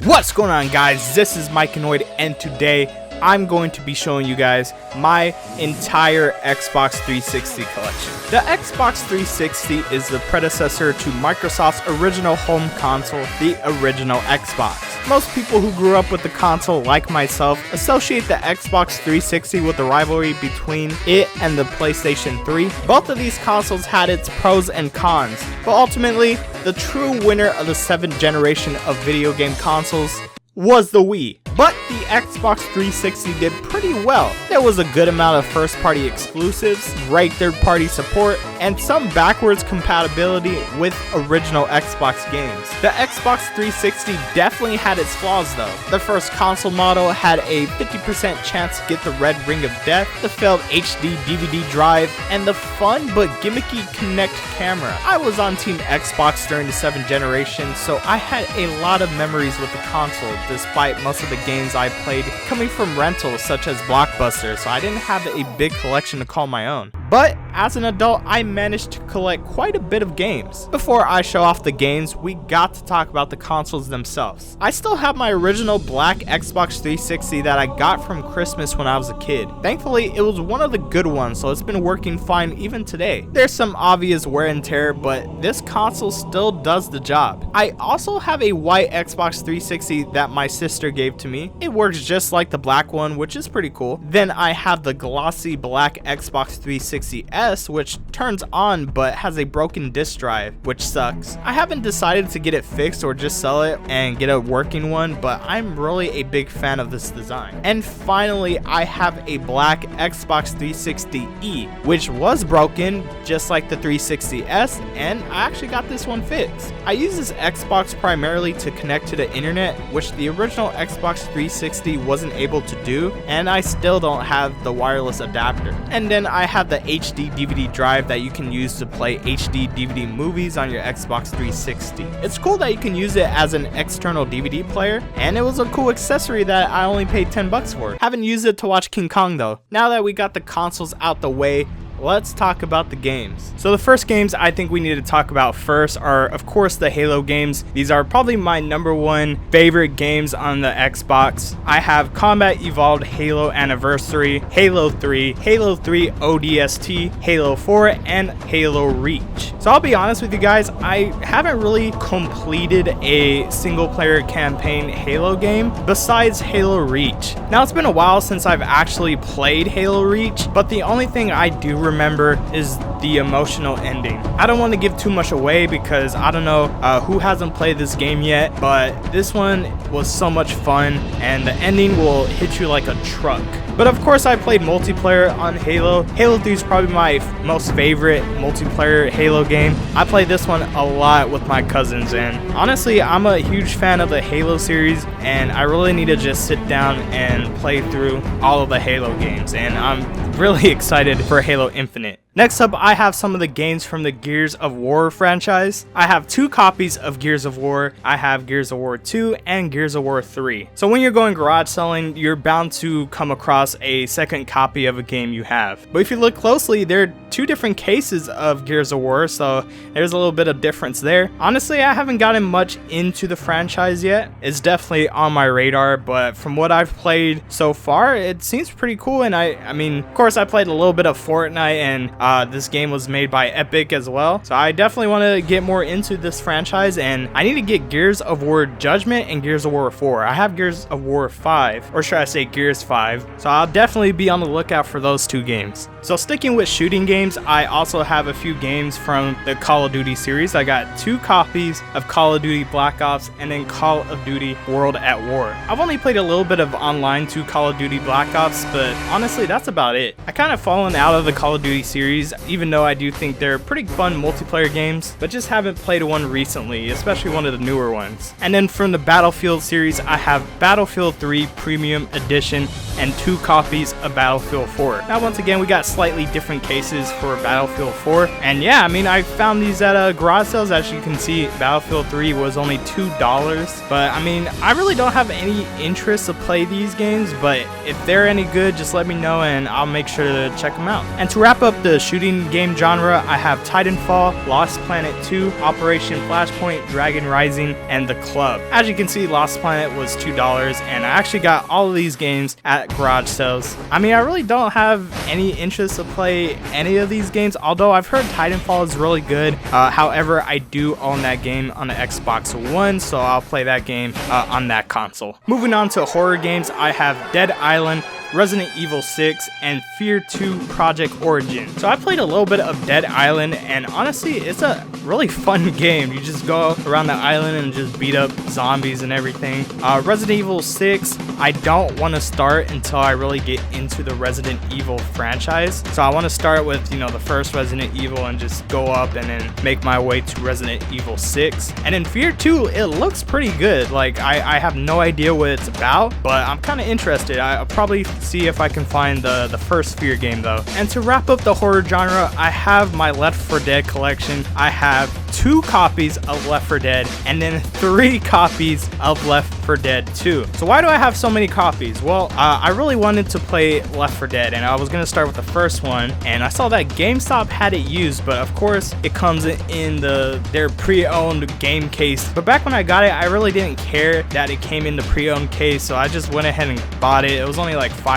What's going on, guys? This is Mikeinoid, and today I'm going to be showing you guys my entire Xbox 360 collection. The Xbox 360 is the predecessor to Microsoft's original home console, the original Xbox. Most people who grew up with the console, like myself, associate the Xbox 360 with the rivalry between it and the PlayStation 3. Both of these consoles had its pros and cons, but ultimately, the true winner of the 7th generation of video game consoles was the Wii. But the Xbox 360 did pretty well. There was a good amount of first-party exclusives, great third-party support, and some backwards compatibility with original Xbox games. The Xbox 360 definitely had its flaws though. The first console model had a 50% chance to get the red ring of death, the failed HD DVD drive, and the fun but gimmicky Kinect camera. I was on Team Xbox during the 7th generation, so I had a lot of memories with the console, despite most of the games I played coming from rentals such as Blockbuster, so I didn't have a big collection to call my own. But as an adult, I managed to collect quite a bit of games. Before I show off the games, we got to talk about the consoles themselves. I still have my original black Xbox 360 that I got from Christmas when I was a kid. Thankfully, it was one of the good ones, so it's been working fine even today. There's some obvious wear and tear, but this console still does the job. I also have a white Xbox 360 that my sister gave to me. It works just like the black one, which is pretty cool. Then I have the glossy black Xbox 360S, which turns on but has a broken disk drive, which sucks. I haven't decided to get it fixed or just sell it and get a working one, but I'm really a big fan of this design. And finally, I have a black Xbox 360E, which was broken just like the 360S, and I actually got this one fixed. I use this Xbox primarily to connect to the internet, which the original Xbox 360 wasn't able to do, and I still don't have the wireless adapter. And then I have the HD DVD drive that you can use to play HD DVD movies on your Xbox 360. It's cool that you can use it as an external DVD player, and it was a cool accessory that I only paid $10 for. Haven't used it to watch King Kong though. Now that we got the consoles out the way, let's talk about the games. So the first games I think we need to talk about first are, of course, the Halo games. These are probably my #1 favorite games on the Xbox. I have Combat Evolved Halo Anniversary, Halo 3, Halo 3 ODST, Halo 4, and Halo Reach. So I'll be honest with you guys, I haven't really completed a single player campaign Halo game besides Halo Reach. Now it's been a while since I've actually played Halo Reach, but the only thing I do remember is the emotional ending. I don't want to give too much away because I don't know who hasn't played this game yet, but this one was so much fun and the ending will hit you like a truck. But of course I played multiplayer on Halo. Halo 3 is probably my most favorite multiplayer Halo game. I played this one a lot with my cousins, and honestly I'm a huge fan of the Halo series, and I really need to just sit down and play through all of the Halo games, and I'm really excited for Halo Infinite. Next up, I have some of the games from the Gears of War franchise. I have 2 copies of Gears of War. I have Gears of War 2 and Gears of War 3. So when you're going garage selling, you're bound to come across a second copy of a game you have. But if you look closely, there are 2 different cases of Gears of War, so there's a little bit of difference there. Honestly, I haven't gotten much into the franchise yet. It's definitely on my radar, but from what I've played so far, it seems pretty cool. And I mean, of course, I played a little bit of Fortnite, and this game was made by Epic as well, so I definitely want to get more into this franchise, and I need to get Gears of War Judgment and Gears of War 4. I have Gears of War 5, or should I say Gears 5, so I'll definitely be on the lookout for those 2 games. So sticking with shooting games, I also have a few games from the Call of Duty series. I got 2 copies of Call of Duty Black Ops and then Call of Duty World at War. I've only played a little bit of online to Call of Duty Black Ops, but honestly that's about it. I kind of fallen out of the Call of Duty series, even though I do think they're pretty fun multiplayer games, but just haven't played one recently, especially one of the newer ones. And then from the Battlefield series, I have Battlefield 3 Premium Edition and 2 copies of Battlefield 4. Now once again, we got slightly different cases for Battlefield 4, and yeah, I mean, I found these at garage sales. As you can see, Battlefield 3 was only $2, but I mean, I really don't have any interest to play these games, but if they're any good, just let me know and I'll make sure to check them out. And to wrap up the shooting game genre, I have Titanfall, Lost Planet 2, Operation Flashpoint, Dragon Rising, and The Club. As you can see, Lost Planet was $2, and I actually got all of these games at garage sales. I mean, I really don't have any interest to play any of these games, although I've heard Titanfall is really good. However, I do own that game on the Xbox One, so I'll play that game on that console. Moving on to horror games, I have Dead Island, Resident Evil 6, and Fear 2 Project Origin. So I played a little bit of Dead Island, and honestly, it's a really fun game. You just go around the island and just beat up zombies and everything. Resident Evil 6, I don't want to start until I really get into the Resident Evil franchise. So I want to start with, you know, the first Resident Evil and just go up and then make my way to Resident Evil 6. And in Fear 2, it looks pretty good. Like, I have no idea what it's about, but I'm kind of interested. I'll probably see if I can find the first Fear game though. And to wrap up the horror genre, I have my Left 4 Dead collection. I have 2 copies of Left 4 Dead and then 3 copies of Left 4 Dead 2. So why do I have so many copies? Well, I really wanted to play Left 4 Dead, and I was going to start with the first one, and I saw that GameStop had it used, but of course it comes in their pre-owned game case. But back when I got it, I really didn't care that it came in the pre-owned case, so I just went ahead and bought it. It was only like $5.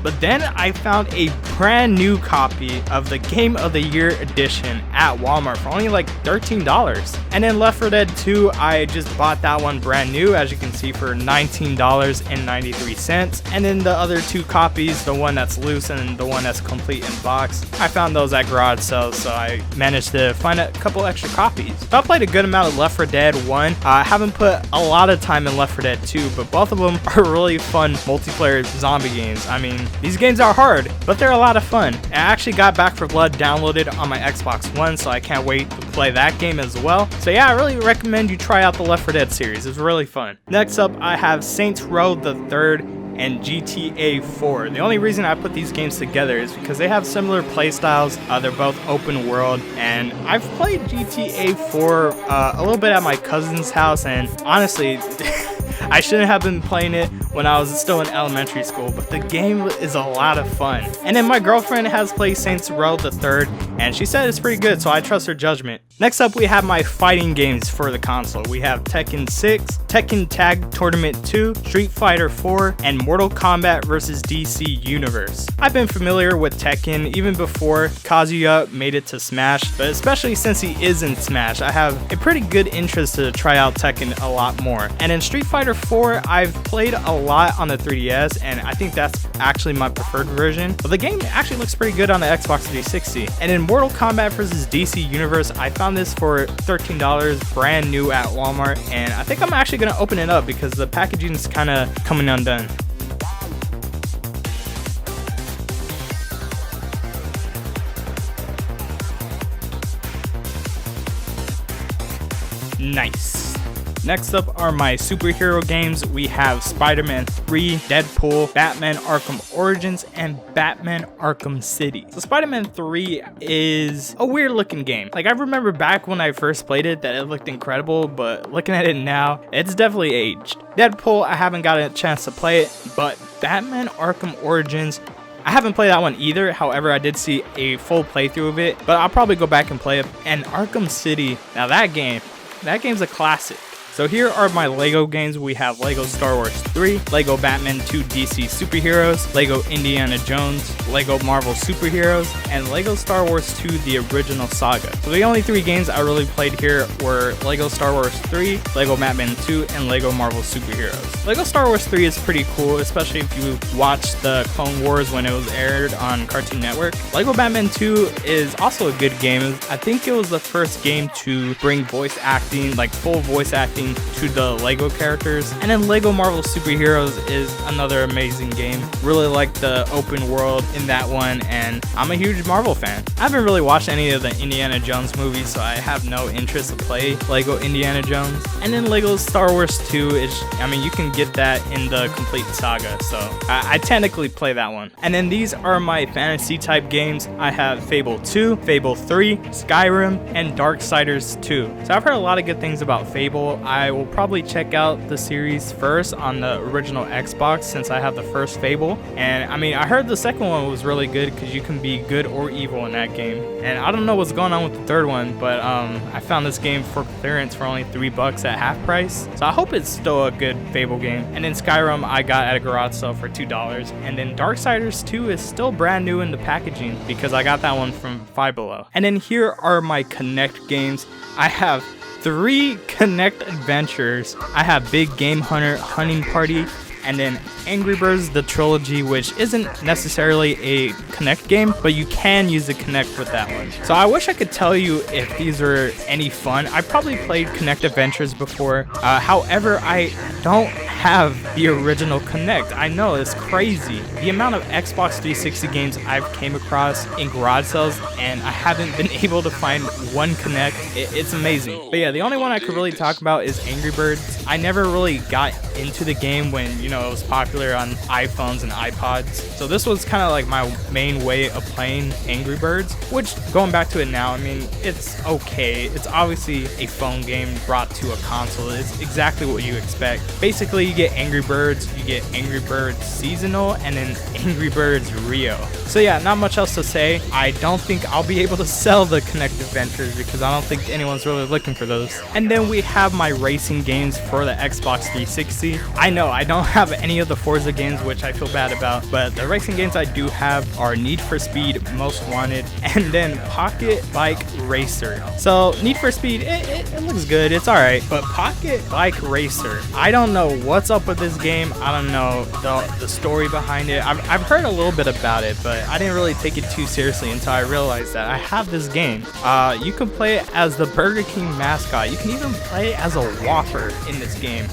But then I found a brand new copy of the Game of the Year edition at Walmart for only like $13. And then Left 4 Dead 2, I just bought that one brand new, as you can see, for $19.93. And then the other 2 copies, the one that's loose and the one that's complete in box, I found those at garage sales, so I managed to find a couple extra copies. So I played a good amount of Left 4 Dead 1. I haven't put a lot of time in Left 4 Dead 2, but both of them are really fun multiplayer zombie games. I mean, these games are hard, but they're a lot of fun. I actually got Back 4 Blood downloaded on my Xbox One, so I can't wait to play that game as well. So yeah, I really recommend you try out the Left 4 Dead series. It's really fun. Next up, I have Saints Row the Third and GTA 4. The only reason I put these games together is because they have similar playstyles. They're both open world, and I've played GTA 4 a little bit at my cousin's house, and honestly, I shouldn't have been playing it when I was still in elementary school, but the game is a lot of fun. And then my girlfriend has played Saints Row the Third, and she said it's pretty good, so I trust her judgment. Next up, we have my fighting games for the console. We have Tekken 6, Tekken Tag Tournament 2, Street Fighter 4, and Mortal Kombat vs. DC Universe. I've been familiar with Tekken even before Kazuya made it to Smash, but especially since he is in Smash, I have a pretty good interest to try out Tekken a lot more. And in Street Fighter 4, I've played a lot on the 3DS, and I think that's actually my preferred version. But the game actually looks pretty good on the Xbox 360. And in Mortal Kombat vs. DC Universe, I found this for $13 brand new at Walmart, and I think I'm actually going to open it up because the packaging is kind of coming undone. Nice. Next up are my superhero games. We have Spider-Man 3, Deadpool, Batman Arkham Origins, and Batman Arkham City. So Spider-Man 3 is a weird looking game. Like, I remember back when I first played it that it looked incredible, but looking at it now, it's definitely aged. Deadpool, I haven't got a chance to play it, but Batman Arkham Origins, I haven't played that one either. However, I did see a full playthrough of it, but I'll probably go back and play it. And Arkham City, now that game's a classic. So here are my Lego games. We have Lego Star Wars 3, Lego Batman 2 DC Superheroes, Lego Indiana Jones, Lego Marvel Superheroes, and Lego Star Wars 2 The Original Saga. So the only 3 games I really played here were Lego Star Wars 3, Lego Batman 2, and Lego Marvel Superheroes. Lego Star Wars 3 is pretty cool, especially if you watched the Clone Wars when it was aired on Cartoon Network. Lego Batman 2 is also a good game. I think it was the first game to bring voice acting, like full voice acting, to the Lego characters. And then Lego Marvel Superheroes is another amazing game. Really like the open world in that one, and I'm a huge Marvel fan. I haven't really watched any of the Indiana Jones movies, so I have no interest to play Lego Indiana Jones. And then Lego Star Wars 2 is, I mean, you can get that in the complete saga, so I technically play that one. And then these are my fantasy type games. I have Fable 2, Fable 3, Skyrim, and Darksiders 2. So I've heard a lot of good things about Fable. I will probably check out the series first on the original Xbox since I have the first Fable. And I mean, I heard the second one was really good because you can be good or evil in that game. And I don't know what's going on with the third one, but I found this game for clearance for only $3 at half price. So I hope it's still a good Fable game. And then Skyrim I got at a garage sale for $2. And then Darksiders 2 is still brand new in the packaging because I got that one from Five Below. And then here are my Connect games. I have 3 Connect adventures. I have Big Game Hunter Hunting Party, and then Angry Birds the Trilogy, which isn't necessarily a Connect game, but you can use the Connect with that one. So I wish I could tell you if these are any fun. I probably played Connect Adventures before. However, I don't have the original Connect. I know, it's crazy. The amount of Xbox 360 games I've came across in garage sales, and I haven't been able to find one Connect. It's amazing. But yeah, the only one I could really talk about is Angry Birds. I never really got into the game when, you know, it was popular on iPhones and iPods. So this was kind of like my main way of playing Angry Birds, which, going back to it now, I mean, it's okay. It's obviously a phone game brought to a console. It's exactly what you expect. Basically, you get Angry Birds, you get Angry Birds Seasonal, and then Angry Birds Rio. So yeah, not much else to say. I don't think I'll be able to sell the Connect Adventures because I don't think anyone's really looking for those. And then we have my racing games for the Xbox 360. I know I don't have any of the Forza games, which I feel bad about, but the racing games I do have are Need for Speed Most Wanted and then Pocket Bike Racer. So Need for Speed, it looks good, it's alright, but Pocket Bike Racer, I don't know what's up with this game. I don't know the story behind it. I've heard a little bit about it, but I didn't really take it too seriously until I realized that I have this game. You can play it as the Burger King mascot. You can even play as a Whopper in this game,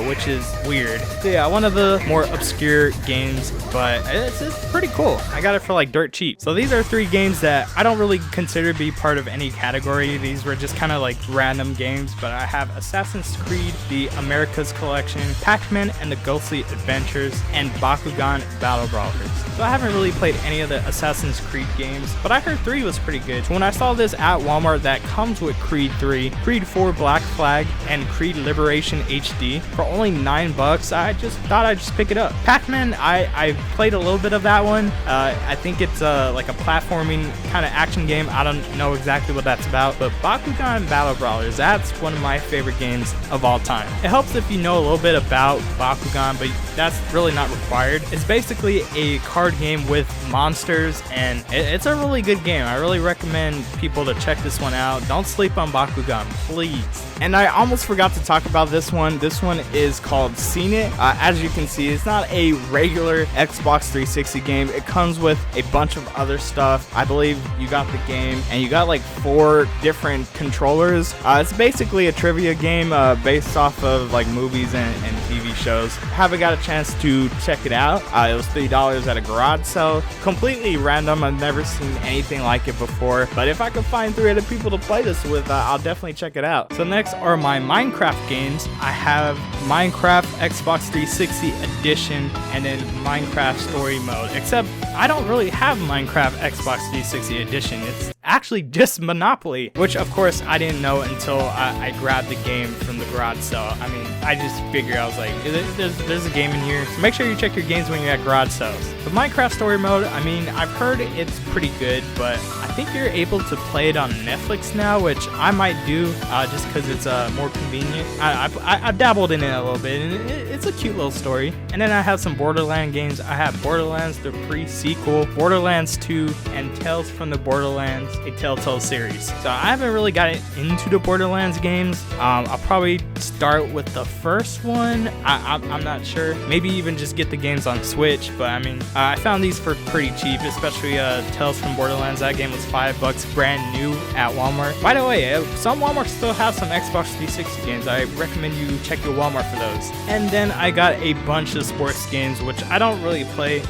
which is weird. So yeah, one of the more obscure games, but it's pretty cool. I got it for like dirt cheap. So these are 3 games that I don't really consider to be part of any category. These were just kind of like random games, but I have Assassin's Creed, the Americas Collection, Pac-Man and the Ghostly Adventures, and Bakugan Battle Brawlers. So I haven't really played any of the Assassin's Creed games, but I heard 3 was pretty good. So when I saw this at Walmart that comes with Creed 3, Creed 4 Black Flag, and Creed Liberation HD for only $9, I just thought I'd just pick it up. Pac-Man, I played a little bit of that one. I think it's like a platforming kind of action game. I don't know exactly what that's about, but Bakugan Battle Brawlers, that's one of my favorite games of all time. It helps if you know a little bit about Bakugan, but that's really not required. It's basically a card game with monsters, and it's a really good game. I really recommend people to check this one out. Don't sleep on Bakugan, please. And I almost forgot to talk about this one. This one is called Seen It. As you can see, it's not a regular Xbox 360 game. It comes with a bunch of other stuff. I believe you got the game, and you got like 4 different controllers. It's basically a trivia game based off of like movies and TV shows. Haven't got a chance to check it out. It was $3 at a garage sale. Completely random. I've never seen anything like it before. But if I could find 3 other people to play this with, I'll definitely check it out. So next are my Minecraft games. I have Minecraft Xbox 360 Edition and then Minecraft Story Mode. Except I don't really have Minecraft Xbox 360 Edition. It's actually just Monopoly, which of course I didn't know until I grabbed the game from the garage sale. I mean, I just figured, I was like, there's a game in here. So make sure you check your games when you're at garage sales. The Minecraft Story Mode, I mean, I've heard it's pretty good, but I think you're able to play it on Netflix now, which I might do just because it's more convenient. I've dabbled in it a little bit, and it's a cute little story. And then I have some Borderlands games. I have Borderlands, the pre-sequel, Borderlands 2, and Tales from the Borderlands, a Telltale series. So I haven't really gotten into the Borderlands games. I'll probably start with the first one. I'm not sure. Maybe even just get the games on Switch, but I mean, I found these for pretty cheap, especially Tales from Borderlands. That game was $5 brand new at Walmart. By the way, some Walmart still have some Xbox 360 games. I recommend you check your Walmart for those. And then I got a bunch of sports games, which I don't really play.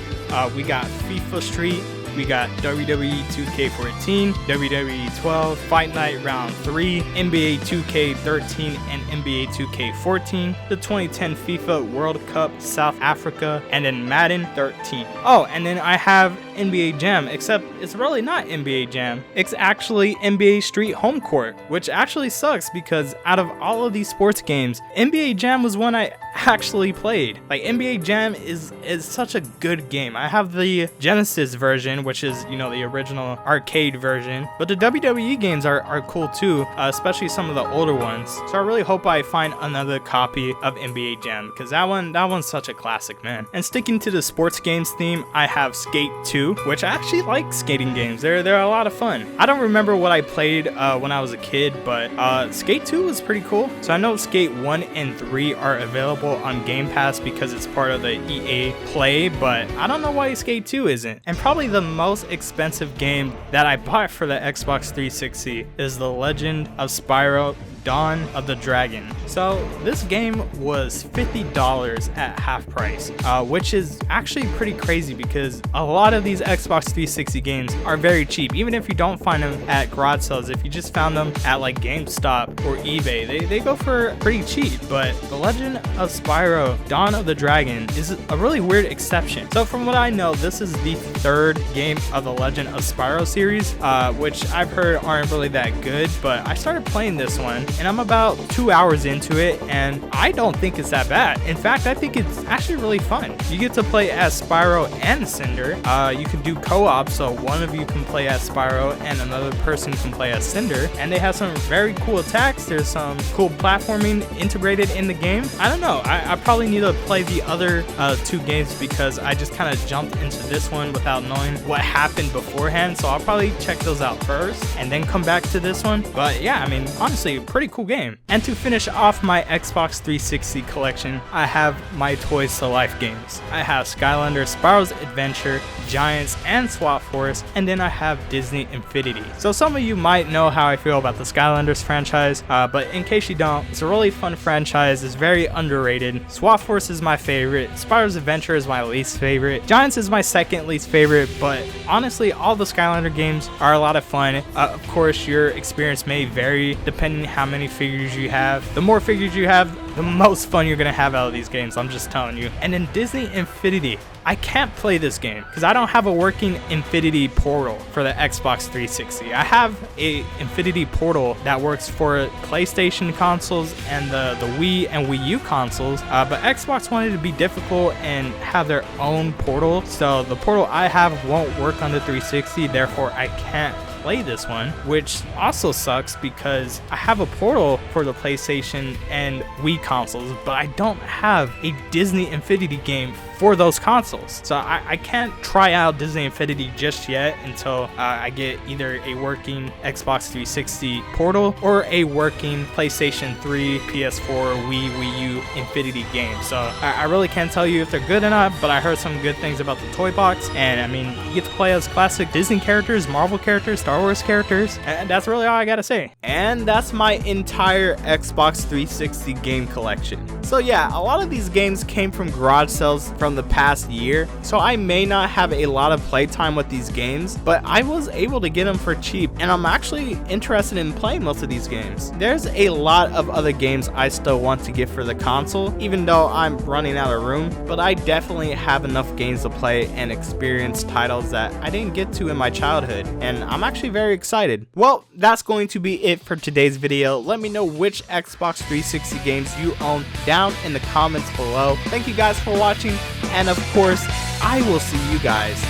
We got FIFA Street, we got WWE 2K14, WWE 12, Fight Night Round 3, NBA 2K13 and NBA 2K14, the 2010 FIFA World Cup South Africa, and then Madden 13. Oh, and then I have NBA Jam, except it's really not NBA Jam. It's actually NBA Street Home Court, which actually sucks because out of all of these sports games, NBA Jam was one I actually played. Like, NBA Jam is such a good game. I have the Genesis version, which is, you know, the original arcade version, but the WWE games are cool too, especially some of the older ones. So I really hope I find another copy of NBA Jam, because that one's such a classic, man. And sticking to the sports games theme, I have Skate 2, which I actually like skating games. They're a lot of fun. I don't remember what I played when I was a kid, but Skate 2 was pretty cool. So I know Skate 1 and 3 are available on Game Pass because it's part of the EA Play, but I don't know why Skate 2 isn't. And probably the most expensive game that I bought for the Xbox 360 is The Legend of Spyro: Dawn of the Dragon. So this game was $50 at half price, which is actually pretty crazy because a lot of these Xbox 360 games are very cheap. Even if you don't find them at garage sales, if you just found them at like GameStop or eBay, they go for pretty cheap. But The Legend of Spyro: Dawn of the Dragon is a really weird exception. So from what I know, this is the third game of the Legend of Spyro series, which I've heard aren't really that good, but I started playing this one and I'm about 2 hours into it, and I don't think it's that bad. In fact, I think it's actually really fun. You get to play as Spyro and Cinder. You can do co-op, so one of you can play as Spyro and another person can play as Cinder, and they have some very cool attacks. There's some cool platforming integrated in the game. I don't know, I probably need to play the other two games because I just kind of jumped into this one without knowing what happened beforehand, so I'll probably check those out first and then come back to this one. But yeah, I mean, honestly, pretty cool game. And to finish off my Xbox 360 collection, I have my Toys to Life games. I have Skylanders, Spyro's Adventure, Giants, and Swap Force, and then I have Disney Infinity. So some of you might know how I feel about the Skylanders franchise, but in case you don't, it's a really fun franchise. It's very underrated. Swap Force is my favorite. Spyro's Adventure is my least favorite. Giants is my second least favorite, but honestly, all the Skylander games are a lot of fun. Of course, your experience may vary depending how many figures you have. The more figures you have, the most fun you're gonna have out of these games, I'm just telling you. And in Disney Infinity, I can't play this game because I don't have a working Infinity portal for the Xbox 360. I have a Infinity portal that works for PlayStation consoles and the Wii and Wii U consoles, but Xbox wanted to be difficult and have their own portal, so the portal I have won't work on the 360, therefore I can't play this one, which also sucks because I have a portal for the PlayStation and Wii consoles, but I don't have a Disney Infinity game for those consoles. So I can't try out Disney Infinity just yet until I get either a working Xbox 360 portal or a working PlayStation 3, PS4, Wii U Infinity game. So I really can't tell you if they're good or not, but I heard some good things about the toy box, and I mean, you get to play as classic Disney characters, Marvel characters, Star Wars characters, and that's really all I gotta say. And that's my entire Xbox 360 game collection. So yeah, a lot of these games came from garage sales from the past year, so I may not have a lot of playtime with these games, but I was able to get them for cheap, and I'm actually interested in playing most of these games. There's a lot of other games I still want to get for the console, even though I'm running out of room, but I definitely have enough games to play and experience titles that I didn't get to in my childhood, and I'm actually very excited. Well, that's going to be it for today's video. Let me know which Xbox 360 games you own down in the comments below. Thank you guys for watching, and of course, I will see you guys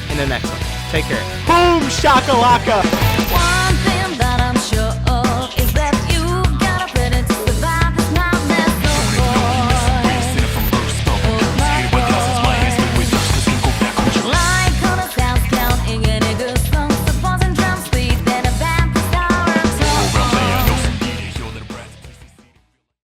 in the next one. Take care. Boom shakalaka!